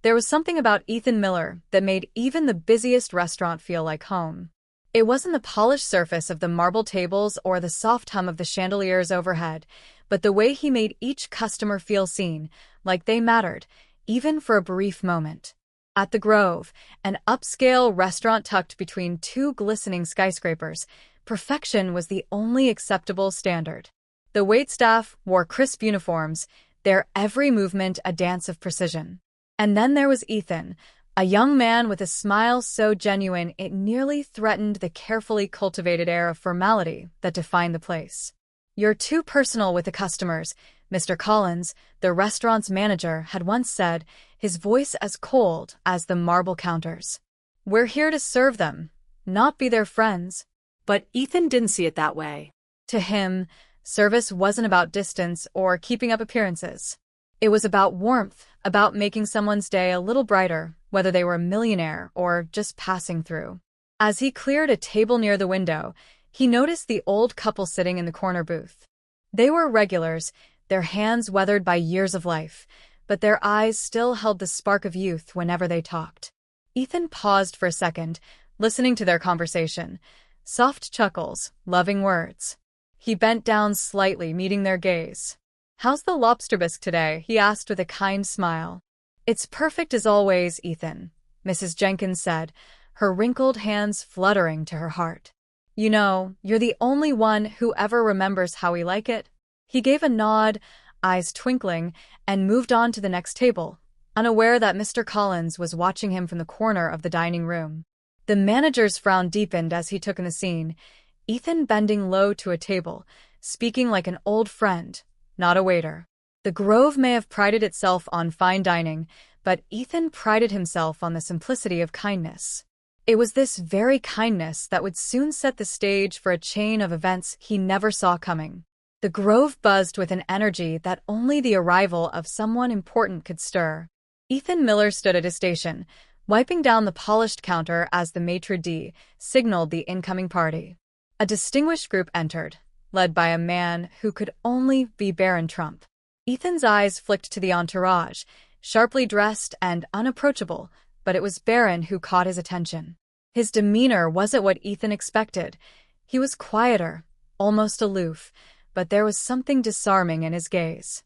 There was something about Ethan Miller that made even the busiest restaurant feel like home. It wasn't the polished surface of the marble tables or the soft hum of the chandeliers overhead, but the way he made each customer feel seen, like they mattered, even for a brief moment. At the Grove, an upscale restaurant tucked between two glistening skyscrapers, perfection was the only acceptable standard. The waitstaff wore crisp uniforms, their every movement a dance of precision. And then there was Ethan, a young man with a smile so genuine it nearly threatened the carefully cultivated air of formality that defined the place. "You're too personal with the customers," Mr. Collins, the restaurant's manager, had once said, his voice as cold as the marble counters. "We're here to serve them, not be their friends." But Ethan didn't see it that way. To him, service wasn't about distance or keeping up appearances. It was about warmth, about making someone's day a little brighter, whether they were a millionaire or just passing through. As he cleared a table near the window, he noticed the old couple sitting in the corner booth. They were regulars, their hands weathered by years of life, but their eyes still held the spark of youth whenever they talked. Ethan paused for a second, listening to their conversation. Soft chuckles, loving words. He bent down slightly, meeting their gaze. "How's the lobster bisque today?" he asked with a kind smile. "It's perfect as always, Ethan," Mrs. Jenkins said, her wrinkled hands fluttering to her heart. "You know, you're the only one who ever remembers how we like it." He gave a nod, eyes twinkling, and moved on to the next table, unaware that Mr. Collins was watching him from the corner of the dining room. The manager's frown deepened as he took in the scene, Ethan bending low to a table, speaking like an old friend, not a waiter. The Grove may have prided itself on fine dining, but Ethan prided himself on the simplicity of kindness. It was this very kindness that would soon set the stage for a chain of events he never saw coming. The Grove buzzed with an energy that only the arrival of someone important could stir. Ethan Miller stood at his station, wiping down the polished counter as the maitre d' signaled the incoming party. A distinguished group entered, led by a man who could only be Barron Trump. Ethan's eyes flicked to the entourage, sharply dressed and unapproachable, but it was Barron who caught his attention. His demeanor wasn't what Ethan expected. He was quieter, almost aloof, but there was something disarming in his gaze.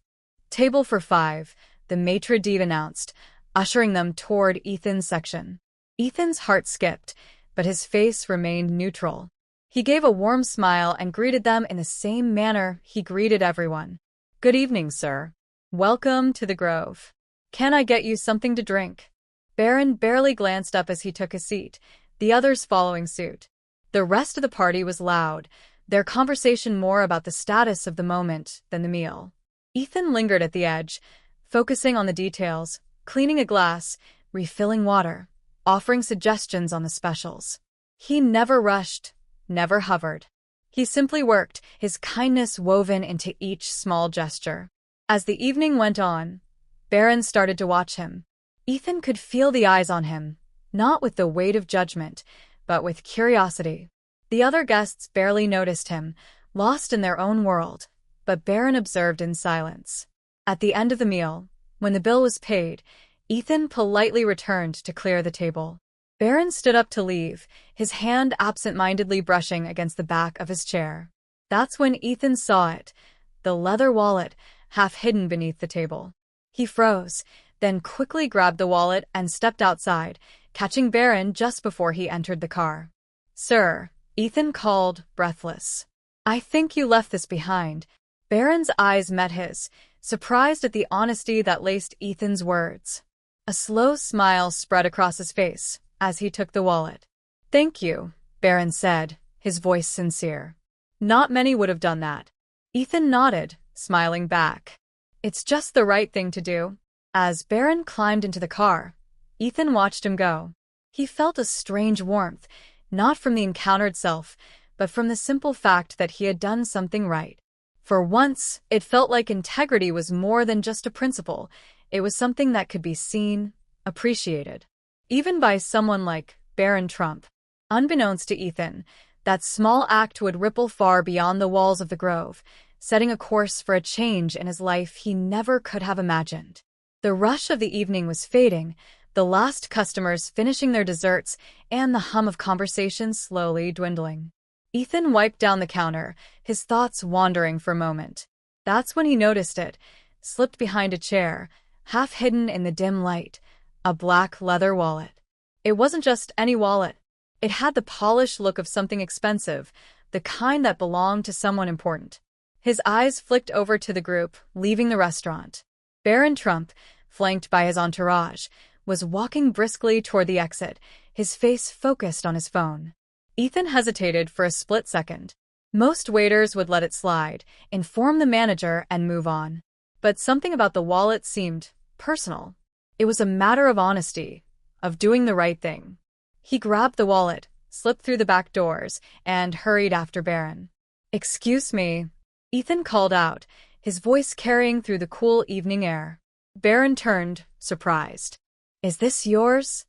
"Table for 5, the maitre d' announced, ushering them toward Ethan's section. Ethan's heart skipped, but his face remained neutral. He gave a warm smile and greeted them in the same manner he greeted everyone. "Good evening, sir. Welcome to the Grove. Can I get you something to drink?" Barron barely glanced up as he took a seat, the others following suit. The rest of the party was loud, their conversation more about the status of the moment than the meal. Ethan lingered at the edge, focusing on the details, cleaning a glass, refilling water, offering suggestions on the specials. He never rushed, never hovered. He simply worked, his kindness woven into each small gesture. As the evening went on, Barron started to watch him. Ethan could feel the eyes on him, not with the weight of judgment, but with curiosity. The other guests barely noticed him, lost in their own world, but Barron observed in silence. At the end of the meal, when the bill was paid, Ethan politely returned to clear the table. Barron stood up to leave, his hand absent-mindedly brushing against the back of his chair. That's when Ethan saw it, the leather wallet, half hidden beneath the table. He froze, then quickly grabbed the wallet and stepped outside, catching Barron just before he entered the car. "Sir," Ethan called, breathless. "I think you left this behind." Barron's eyes met his, surprised at the honesty that laced Ethan's words. A slow smile spread across his face as he took the wallet. "Thank you," Barron said, his voice sincere. "Not many would have done that." Ethan nodded, smiling back. "It's just the right thing to do." As Barron climbed into the car, Ethan watched him go. He felt a strange warmth, not from the encounter itself, but from the simple fact that he had done something right. For once, it felt like integrity was more than just a principle. It was something that could be seen, appreciated. Even by someone like Barron Trump. Unbeknownst to Ethan, that small act would ripple far beyond the walls of the Grove, setting a course for a change in his life he never could have imagined. The rush of the evening was fading, the last customers finishing their desserts and the hum of conversation slowly dwindling. Ethan wiped down the counter, his thoughts wandering for a moment. That's when he noticed it, slipped behind a chair, half hidden in the dim light, a black leather wallet. It wasn't just any wallet. It had the polished look of something expensive, the kind that belonged to someone important. His eyes flicked over to the group, leaving the restaurant. Barron Trump, flanked by his entourage, was walking briskly toward the exit, his face focused on his phone. Ethan hesitated for a split second. Most waiters would let it slide, inform the manager, and move on. But something about the wallet seemed personal. It was a matter of honesty, of doing the right thing. He grabbed the wallet, slipped through the back doors, and hurried after Barron. "Excuse me," Ethan called out, his voice carrying through the cool evening air. Barron turned, surprised. "Is this yours?"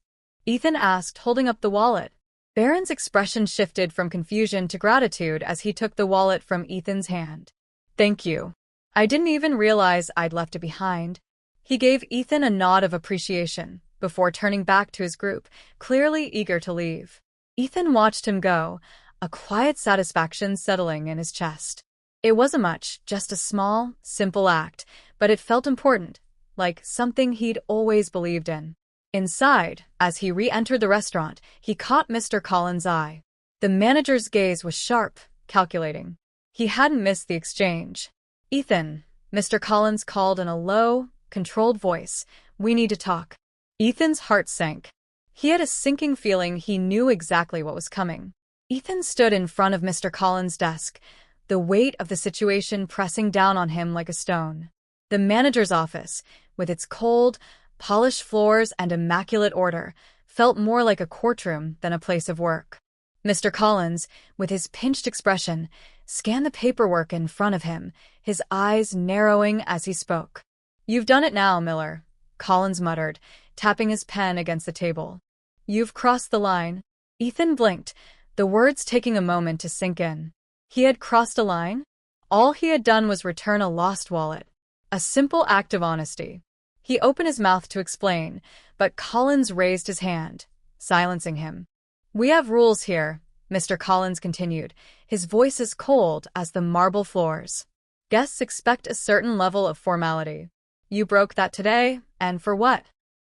Ethan asked, holding up the wallet. Barron's expression shifted from confusion to gratitude as he took the wallet from Ethan's hand. "Thank you. I didn't even realize I'd left it behind." He gave Ethan a nod of appreciation before turning back to his group, clearly eager to leave. Ethan watched him go, a quiet satisfaction settling in his chest. It wasn't much, just a small, simple act, but it felt important, like something he'd always believed in. Inside, as he re-entered the restaurant, he caught Mr. Collins' eye. The manager's gaze was sharp, calculating. He hadn't missed the exchange. "Ethan," Mr. Collins called in a low, controlled voice, "we need to talk." Ethan's heart sank. He had a sinking feeling he knew exactly what was coming. Ethan stood in front of Mr. Collins' desk, the weight of the situation pressing down on him like a stone. The manager's office, with its cold, polished floors and immaculate order, felt more like a courtroom than a place of work. Mr. Collins, with his pinched expression, scanned the paperwork in front of him, his eyes narrowing as he spoke. "You've done it now, Miller," Collins muttered, tapping his pen against the table. "You've crossed the line." Ethan blinked, the words taking a moment to sink in. He had crossed a line? All he had done was return a lost wallet. A simple act of honesty. He opened his mouth to explain, but Collins raised his hand, silencing him. "We have rules here," Mr. Collins continued, his voice as cold as the marble floors. "Guests expect a certain level of formality. You broke that today, and for what?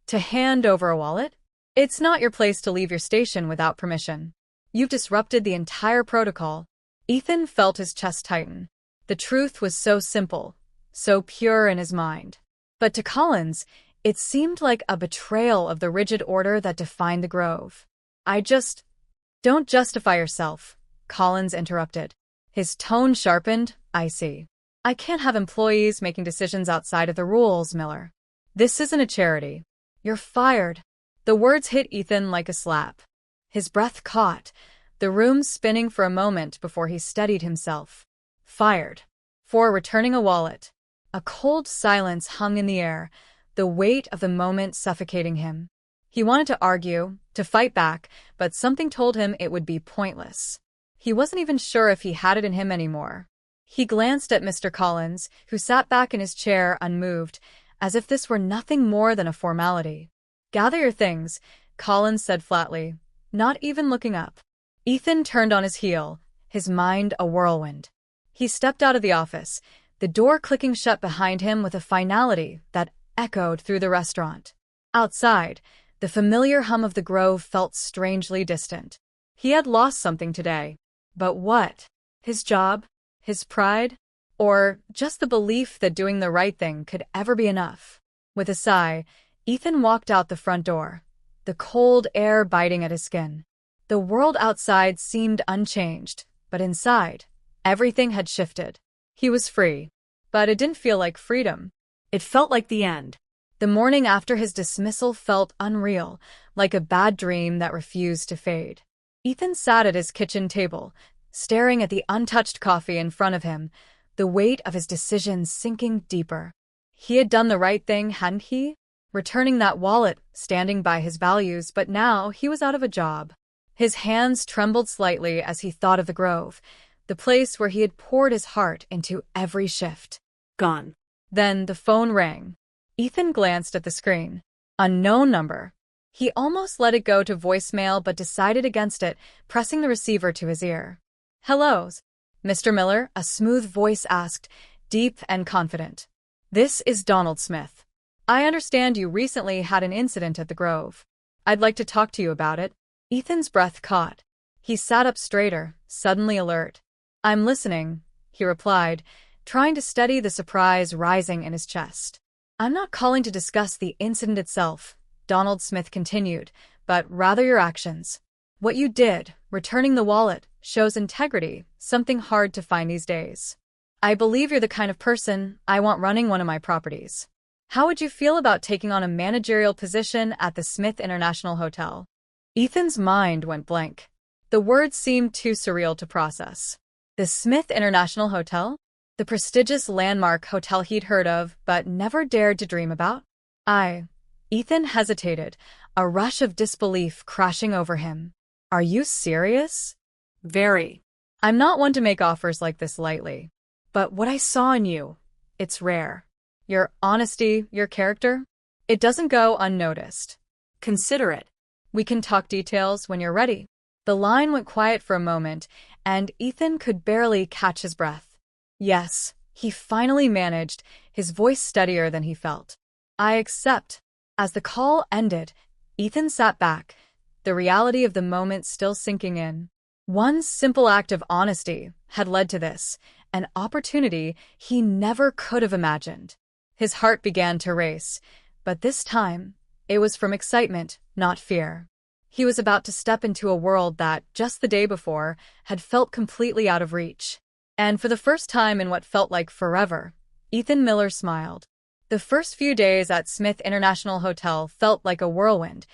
To hand over a wallet? It's not your place to leave your station without permission. You've disrupted the entire protocol." Ethan felt his chest tighten. The truth was so simple, so pure in his mind. But to Collins, it seemed like a betrayal of the rigid order that defined the Grove. "Don't justify yourself," Collins interrupted. His tone sharpened. "I see. I can't have employees making decisions outside of the rules, Miller. This isn't a charity. You're fired." The words hit Ethan like a slap. His breath caught, the room spinning for a moment before he steadied himself. Fired. For returning a wallet. A cold silence hung in the air, the weight of the moment suffocating him. He wanted to argue, to fight back, but something told him it would be pointless. He wasn't even sure if he had it in him anymore. He glanced at Mr. Collins, who sat back in his chair unmoved, as if this were nothing more than a formality. "Gather your things," Collins said flatly, not even looking up. Ethan turned on his heel, his mind a whirlwind. He stepped out of the office, the door clicking shut behind him with a finality that echoed through the restaurant. Outside, the familiar hum of the Grove felt strangely distant. He had lost something today. But what? His job? His pride? Or just the belief that doing the right thing could ever be enough? With a sigh, Ethan walked out the front door, the cold air biting at his skin. The world outside seemed unchanged, but inside, everything had shifted. He was free, but it didn't feel like freedom. It felt like the end. The morning after his dismissal felt unreal, like a bad dream that refused to fade. Ethan sat at his kitchen table, staring at the untouched coffee in front of him, the weight of his decision sinking deeper. He had done the right thing, hadn't he? Returning that wallet, standing by his values, but now he was out of a job. His hands trembled slightly as he thought of the Grove, the place where he had poured his heart into every shift. Gone. Then the phone rang. Ethan glanced at the screen. Unknown number. He almost let it go to voicemail but decided against it, pressing the receiver to his ear. "Hello, Mr. Miller," a smooth voice asked, deep and confident. "This is Donald Smith. I understand you recently had an incident at the Grove. I'd like to talk to you about it." Ethan's breath caught. He sat up straighter, suddenly alert. "I'm listening," he replied, trying to steady the surprise rising in his chest. "I'm not calling to discuss the incident itself," Donald Smith continued, "but rather your actions. What you did, returning the wallet, shows integrity, something hard to find these days. I believe you're the kind of person I want running one of my properties. How would you feel about taking on a managerial position at the Smith International Hotel?" Ethan's mind went blank. The words seemed too surreal to process. The Smith International Hotel? The prestigious landmark hotel he'd heard of but never dared to dream about? Ethan hesitated, a rush of disbelief crashing over him. "Are you serious?" Very. "I'm not one to make offers like this lightly. But what I saw in you, it's rare. Your honesty, your character, it doesn't go unnoticed. Consider it. We can talk details when you're ready." The line went quiet for a moment, and Ethan could barely catch his breath. Yes, he finally managed, his voice steadier than he felt. "I accept." As the call ended, Ethan sat back, the reality of the moment still sinking in. One simple act of honesty had led to this, an opportunity he never could have imagined. His heart began to race, but this time, it was from excitement, not fear. He was about to step into a world that, just the day before, had felt completely out of reach. And for the first time in what felt like forever, Ethan Miller smiled. The first few days at Smith International Hotel felt like a whirlwind,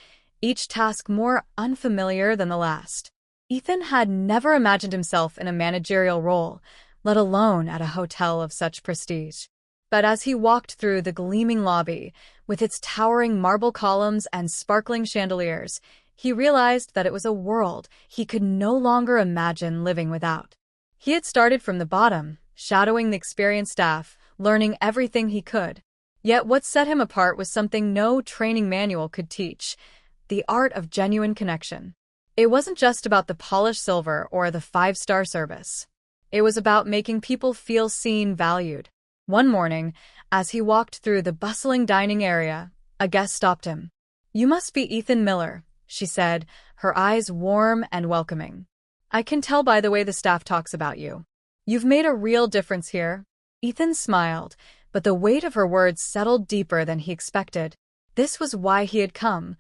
each task more unfamiliar than the last. Ethan had never imagined himself in a managerial role, let alone at a hotel of such prestige. But as he walked through the gleaming lobby, with its towering marble columns and sparkling chandeliers, he realized that it was a world he could no longer imagine living without. He had started from the bottom, shadowing the experienced staff, learning everything he could. Yet what set him apart was something no training manual could teach: the art of genuine connection. It wasn't just about the polished silver or the five-star service. It was about making people feel seen, valued. One morning, as he walked through the bustling dining area, a guest stopped him. "You must be Ethan Miller," she said, her eyes warm and welcoming. "I can tell by the way the staff talks about you. You've made a real difference here." Ethan smiled, but the weight of her words settled deeper than he expected. This was why he had come,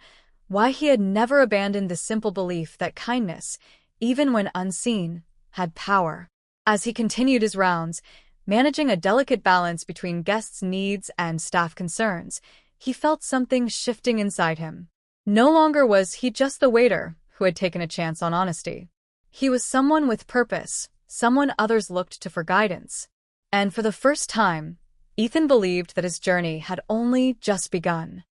why he had never abandoned the simple belief that kindness, even when unseen, had power. As he continued his rounds, managing a delicate balance between guests' needs and staff concerns, he felt something shifting inside him. No longer was he just the waiter who had taken a chance on honesty. He was someone with purpose, someone others looked to for guidance. And for the first time, Ethan believed that his journey had only just begun.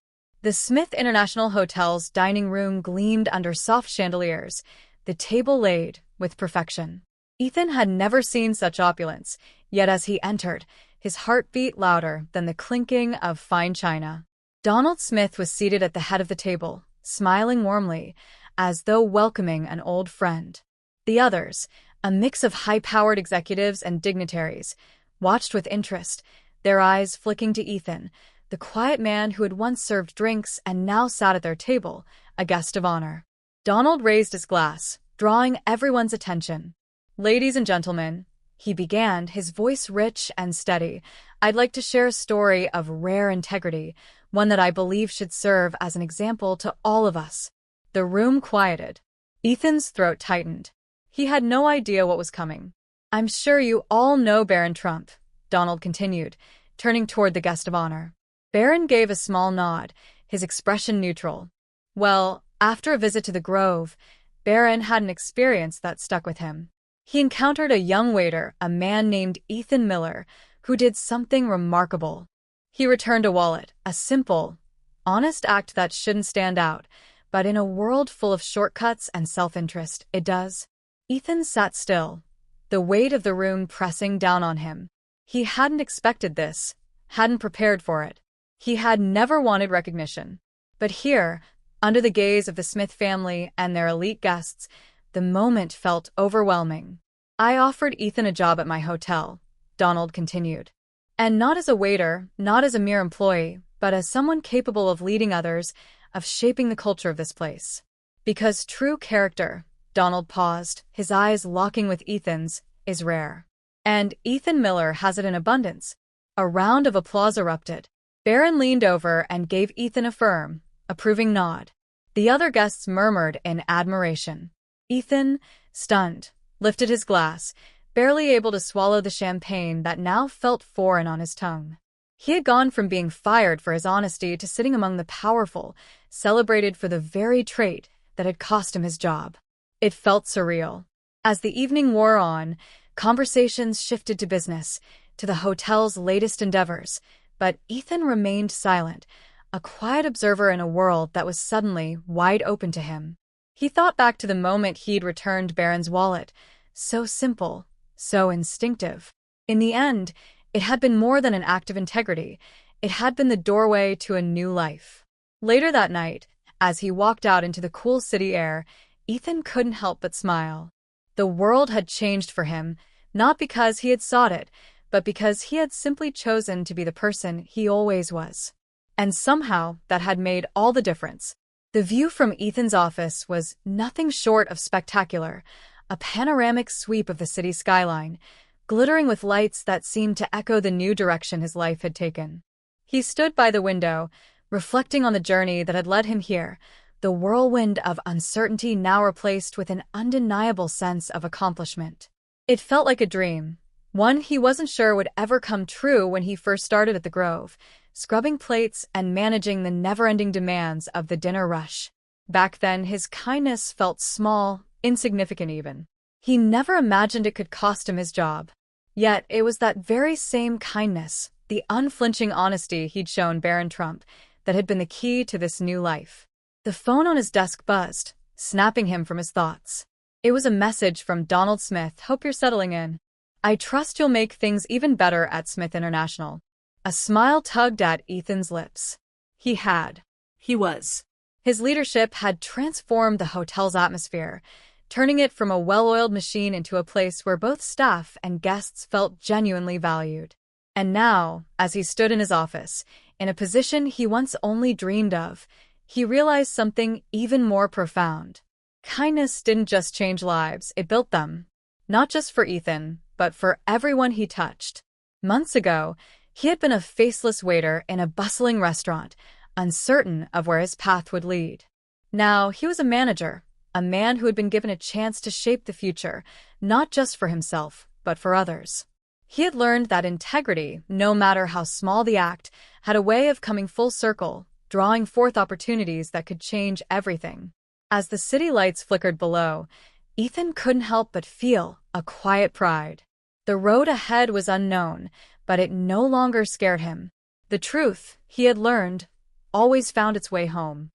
The Smith International Hotel's dining room gleamed under soft chandeliers, the table laid with perfection. Ethan had never seen such opulence, yet as he entered, his heart beat louder than the clinking of fine china. Donald Smith was seated at the head of the table, smiling warmly, as though welcoming an old friend. The others, a mix of high-powered executives and dignitaries, watched with interest, their eyes flicking to Ethan, the quiet man who had once served drinks and now sat at their table, a guest of honor. Donald raised his glass, drawing everyone's attention. "Ladies and gentlemen," he began, his voice rich and steady, "I'd like to share a story of rare integrity, one that I believe should serve as an example to all of us." The room quieted. Ethan's throat tightened. He had no idea what was coming. "I'm sure you all know Barron Trump," Donald continued, turning toward the guest of honor. Barron gave a small nod, his expression neutral. Well, after a visit to the Grove, Barron had an experience that stuck with him. He encountered a young waiter, a man named Ethan Miller, who did something remarkable. He returned a wallet, a simple, honest act that shouldn't stand out, but in a world full of shortcuts and self-interest, it does. Ethan sat still, the weight of the room pressing down on him. He hadn't expected this, hadn't prepared for it. He had never wanted recognition. But here, under the gaze of the Smith family and their elite guests, the moment felt overwhelming. I offered Ethan a job at my hotel, Donald continued. And not as a waiter, not as a mere employee, but as someone capable of leading others, of shaping the culture of this place. Because true character, Donald paused, his eyes locking with Ethan's, is rare. And Ethan Miller has it in abundance. A round of applause erupted. Barron leaned over and gave Ethan a firm, approving nod. The other guests murmured in admiration. Ethan, stunned, lifted his glass, barely able to swallow the champagne that now felt foreign on his tongue. He had gone from being fired for his honesty to sitting among the powerful, celebrated for the very trait that had cost him his job. It felt surreal. As the evening wore on, conversations shifted to business, to the hotel's latest endeavors, but Ethan remained silent, a quiet observer in a world that was suddenly wide open to him. He thought back to the moment he'd returned Barron's wallet, so simple, so instinctive. In the end, it had been more than an act of integrity. It had been the doorway to a new life. Later that night, as he walked out into the cool city air, Ethan couldn't help but smile. The world had changed for him, not because he had sought it, but because he had simply chosen to be the person he always was. And somehow that had made all the difference. The view from Ethan's office was nothing short of spectacular, a panoramic sweep of the city skyline, glittering with lights that seemed to echo the new direction his life had taken. He stood by the window, reflecting on the journey that had led him here, the whirlwind of uncertainty now replaced with an undeniable sense of accomplishment. It felt like a dream, one he wasn't sure would ever come true when he first started at the Grove, scrubbing plates and managing the never-ending demands of the dinner rush. Back then, his kindness felt small, insignificant even. He never imagined it could cost him his job. Yet it was that very same kindness, the unflinching honesty he'd shown Barron Trump, that had been the key to this new life. The phone on his desk buzzed, snapping him from his thoughts. It was a message from Donald Smith. "Hope you're settling in. I trust you'll make things even better at Smith International." A smile tugged at Ethan's lips. He had. He was. His leadership had transformed the hotel's atmosphere, turning it from a well-oiled machine into a place where both staff and guests felt genuinely valued. And now, as he stood in his office, in a position he once only dreamed of, he realized something even more profound. Kindness didn't just change lives, it built them. Not just for Ethan, but for everyone he touched. Months ago, he had been a faceless waiter in a bustling restaurant, uncertain of where his path would lead. Now he was a manager, a man who had been given a chance to shape the future, not just for himself, but for others. He had learned that integrity, no matter how small the act, had a way of coming full circle, drawing forth opportunities that could change everything. As the city lights flickered below, Ethan couldn't help but feel a quiet pride. The road ahead was unknown, but it no longer scared him. The truth, he had learned, always found its way home.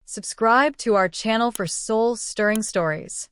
Subscribe to our channel for soul-stirring stories.